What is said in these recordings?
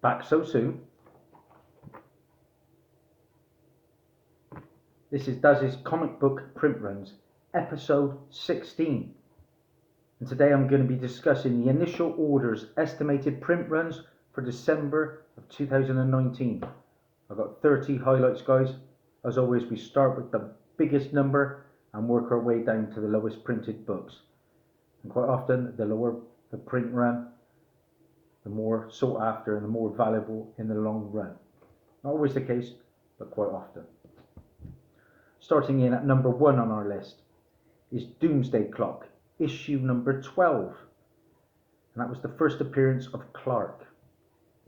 Back so soon. This is Dazzie's comic book print runs, episode 16. And today I'm going to be discussing the initial orders estimated print runs for December of 2019. I've got 30 highlights, guys. As always, we start with the biggest number and work our way down to the lowest printed books. And quite often, the lower the print run, the more sought after and the more valuable in the long run. Not always the case, but quite often. Starting in at number 1 on our list is Doomsday Clock, issue number 12. And that was the first appearance of Clark.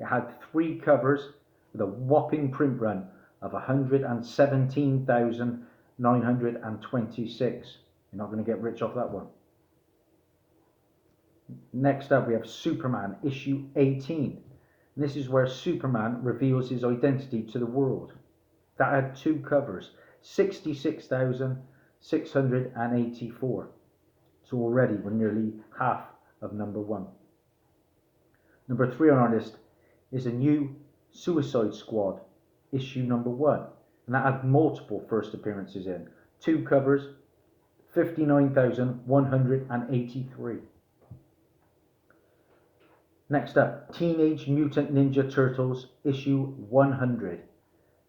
It had 3 covers with a whopping print run of 117,926. You're not going to get rich off that one. Next up we have Superman, issue 18. And this is where Superman reveals his identity to the world. That had 2 covers, 66,684. So already we're nearly half of number 1. Number 3 on our list is a new Suicide Squad, issue number 1. And that had multiple first appearances in. 2 covers, 59,183. Next up, Teenage Mutant Ninja Turtles, issue 100.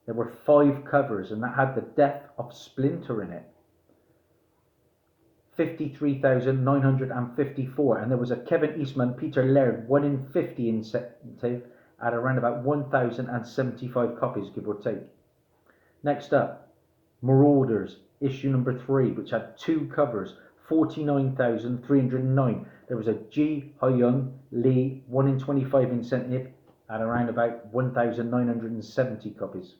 There were 5 covers and that had the death of Splinter in it. 53,954, and there was a Kevin Eastman, Peter Laird 1 in 50 incentive at around about 1,075 copies, give or take. Next up, Marauders, issue number 3, which had 2 covers, 49,309. There was a Ji Hyun Lee 1 in 25 incentive at around about 1,970 copies.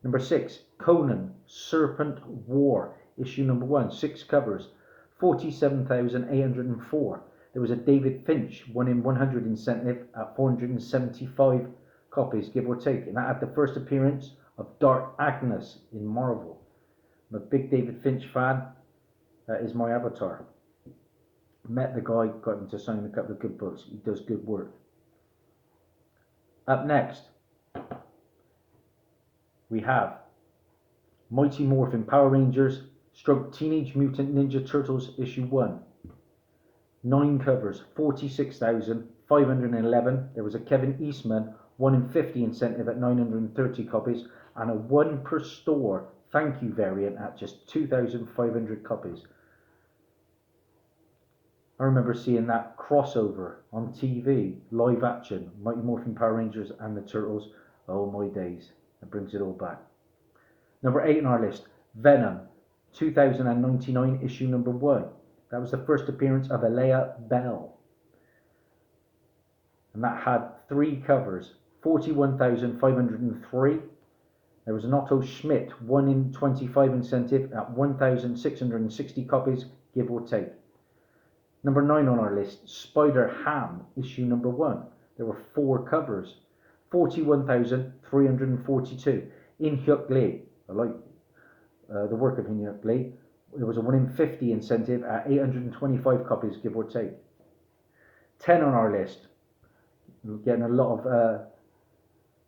Number 6, Conan, Serpent War, issue number 1, 6 covers, 47,804. There was a David Finch 1 in 100 incentive at 475 copies, give or take. And that had the first appearance of Dark Agnes in Marvel. I'm a big David Finch fan. That is my avatar. Met the guy, got him to sign a couple of good books. He does good work. Up next, we have Mighty Morphin Power Rangers stroke Teenage Mutant Ninja Turtles issue 1. 9 covers, 46,511. There was a Kevin Eastman 1 in 50 incentive at 930 copies and a 1 per store thank you variant at just 2,500 copies. I remember seeing that crossover on TV, live action, Mighty Morphin Power Rangers and the Turtles. Oh my days, that brings it all back. Number 8 on our list, Venom, 2099 issue number 1. That was the first appearance of Alea Bell. And that had 3 covers, 41,503. There was an Otto Schmidt 1 in 25 incentive at 1,660 copies, give or take. Number 9 on our list, Spider-Ham, issue number 1. There were 4 covers, 41,342. In Hyuk Lee, I like the work of In Hyuk Lee. There was a 1 in 50 incentive at 825 copies, give or take. 10 on our list. We're getting a lot of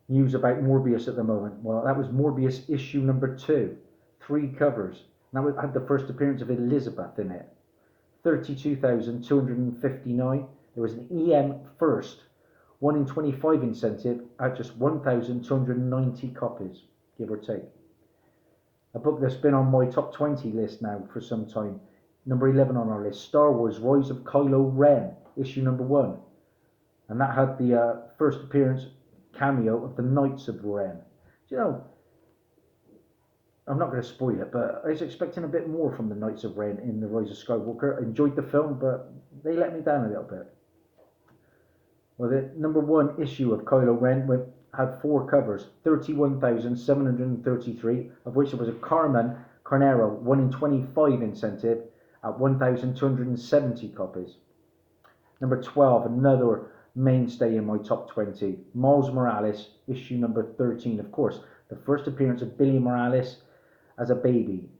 news about Morbius at the moment. Well, that was Morbius issue number 2. 3 covers. That had the first appearance of Elizabeth in it. 32,259. There was an EM first, 1 in 25 incentive at just 1,290 copies, give or take. A book that's been on my top 20 list now for some time. Number 11 on our list, Star Wars Rise of Kylo Ren, issue number 1. And that had the first appearance cameo of the Knights of Ren. Do you know, I'm not going to spoil it, but I was expecting a bit more from the Knights of Ren in The Rise of Skywalker. I enjoyed the film, but they let me down a little bit. Well, the number 1 issue of Kylo Ren had 4 covers, 31,733, of which there was a Carmen Carnero 1 in 25 incentive at 1,270 copies. Number 12, another mainstay in my top 20, Miles Morales, issue number 13. Of course, the first appearance of Billy Morales as a baby,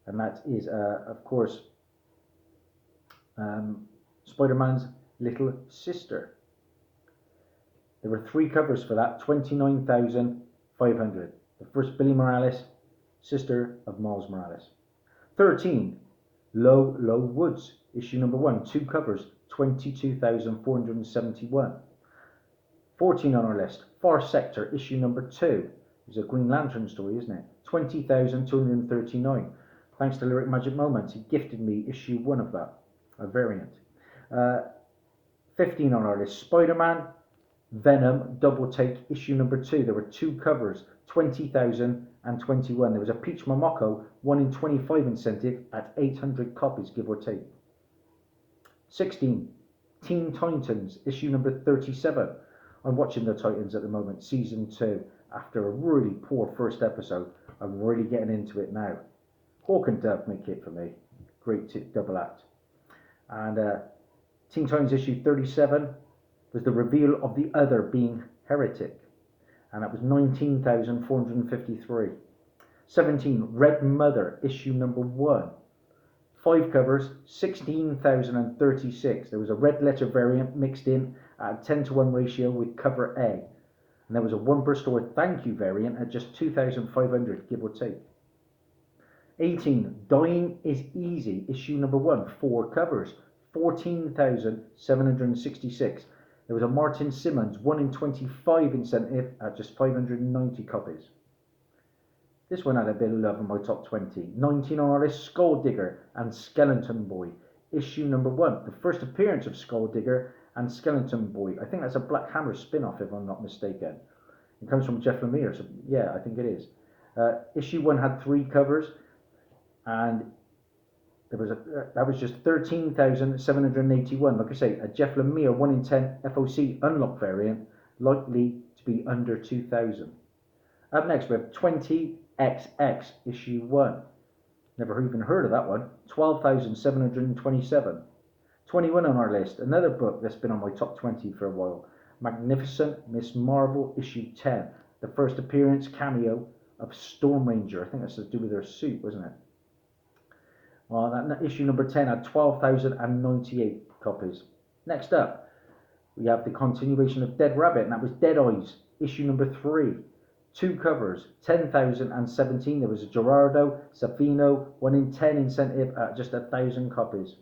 and that is, of course, Spider-Man's little sister. There were 3 covers for that, 29,500. The first Billy Morales, sister of Miles Morales. 13, Low Woods, issue number 1, 2 covers, 22,471. 14 on our list, Far Sector, issue number 2. It's a Green Lantern story, isn't it? 20,239. Thanks to Lyric Magic Moments, he gifted me issue 1 of that, a variant. 15 on our list, Spider-Man, Venom, Double Take, issue number 2. There were 2 covers, 20,021. There was a Peach Momoko 1 in 25 incentive at 800 copies, give or take. 16, Teen Titans, issue number 37. I'm watching the Titans at the moment, season 2. After a really poor first episode, I'm really getting into it now. Hawk and Dove make it for me. Great double act. And Teen Titans issue 37 was the reveal of the other being Heretic. And that was 19,453. 17, Red Mother, issue number 1. 5 covers, 16,036. There was a red letter variant mixed in at a 10-to-1 ratio with cover A. And there was a 1 per store thank you variant at just 2,500, give or take. 18, Dying is Easy, issue number 1. 4 covers, 14,766. There was a Martin Simmons 1 in 25 incentive at just 590 copies. This one had a bit of love in my top 20. 19 on our list, Skull Digger and Skeleton Boy, issue number 1. The first appearance of Skull Digger and Skeleton Boy. I think that's a Black Hammer spin-off, if I'm not mistaken. It comes from Jeff Lemire, so yeah, I think it is. Issue 1 had 3 covers, and that was just 13,781. Like I say, a Jeff Lemire 1 in 10 FOC unlock variant, likely to be under 2,000. Up next, we have 20XX issue 1. Never even heard of that one. 12,727. 21 on our list, another book that's been on my top 20 for a while. Magnificent Miss Marvel issue 10. The first appearance cameo of Storm Ranger. I think that's to do with her suit, wasn't it? Well, that issue number 10 had 12,098 copies. Next up, we have the continuation of Dead Rabbit, and that was Dead Eyes, issue number 3. 2 covers, 10,017. There was a Gerardo Savino 1 in 10 incentive at just 1,000 copies.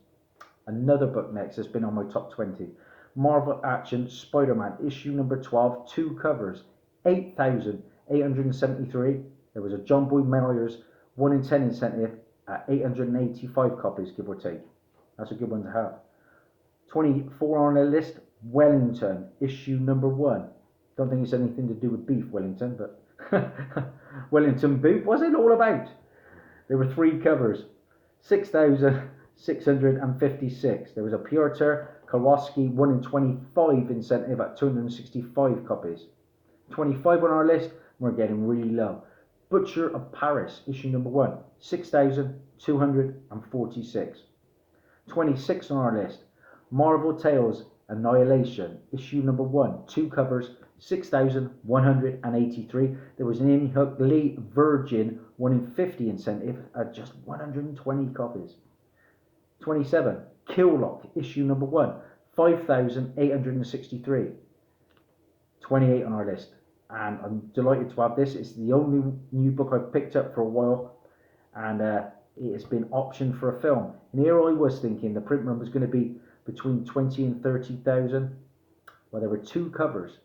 Another book next has been on my top 20. Marvel Action Spider-Man, issue number 12. 2 covers, 8,873. There was a John Boy Myers 1 in 10 incentive at 885 copies, give or take. That's a good one to have. 24 on the list, Wellington, issue number 1. Don't think it's anything to do with beef, Wellington, but Wellington boot, what's it all about? There were 3 covers, 6,656. There was a Piotr Kowalski 1 in 25 incentive at 265 copies. 25 on our list, we're getting really low. Butcher of Paris, issue number 1, 6,246. 26 on our list, Marvel Tales Annihilation, issue number 1, 2 covers, 6,183. There was an In-Hook Lee Virgin 1 in 50 incentive at just 120 copies. 27, Killlock, issue number 1, 5,863. 28 on our list. And I'm delighted to have this. It's the only new book I've picked up for a while, and it has been optioned for a film. And here I was thinking the print run was going to be between 20 and 30,000. Well, there were 2 covers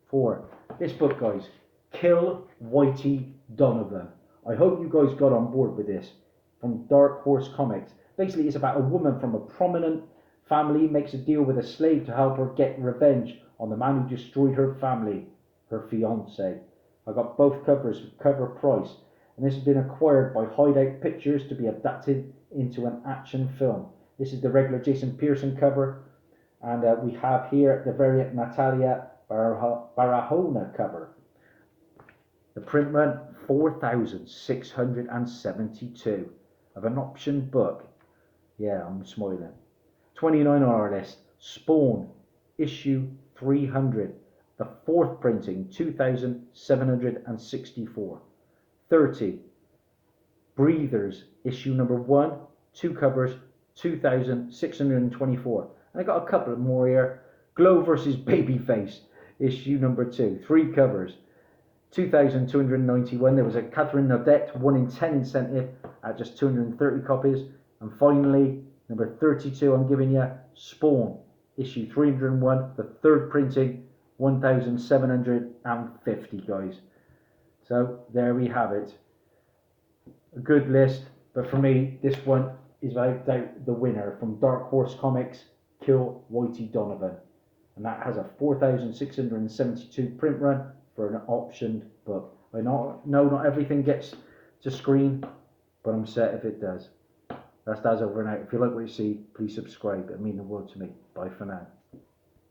for this book, guys. Kill Whitey Donovan. I hope you guys got on board with this. From Dark Horse Comics. Basically, it's about a woman from a prominent family makes a deal with a slave to help her get revenge on the man who destroyed her family, her fiance. I got both covers with cover price, and this has been acquired by Hideout Pictures to be adapted into an action film. This is the regular Jason Pearson cover, and we have here the variant Natalia Barahona cover. The print run 4,672 of an option book. Yeah, I'm smiling. 29 on our list, Spawn, issue 300. The 4th printing, 2,764. 30, Breathers, issue number 1, 2 covers, 2,624. And I got a couple more here. Glow versus Babyface, issue number 2. 3 covers. 2,291. There was a Catherine Nodette 1 in 10 incentive at just 230 copies. And finally, number 32, I'm giving you Spawn, issue 301, the third printing, 1,750, guys. So there we have it. A good list, but for me, this one is without doubt the winner from Dark Horse Comics, Kill Whitey Donovan. And that has a 4,672 print run for an optioned book. I know not everything gets to screen, but I'm set if it does. That's Daz over and out. If you like what you see, please subscribe. It means the world to me. Bye for now.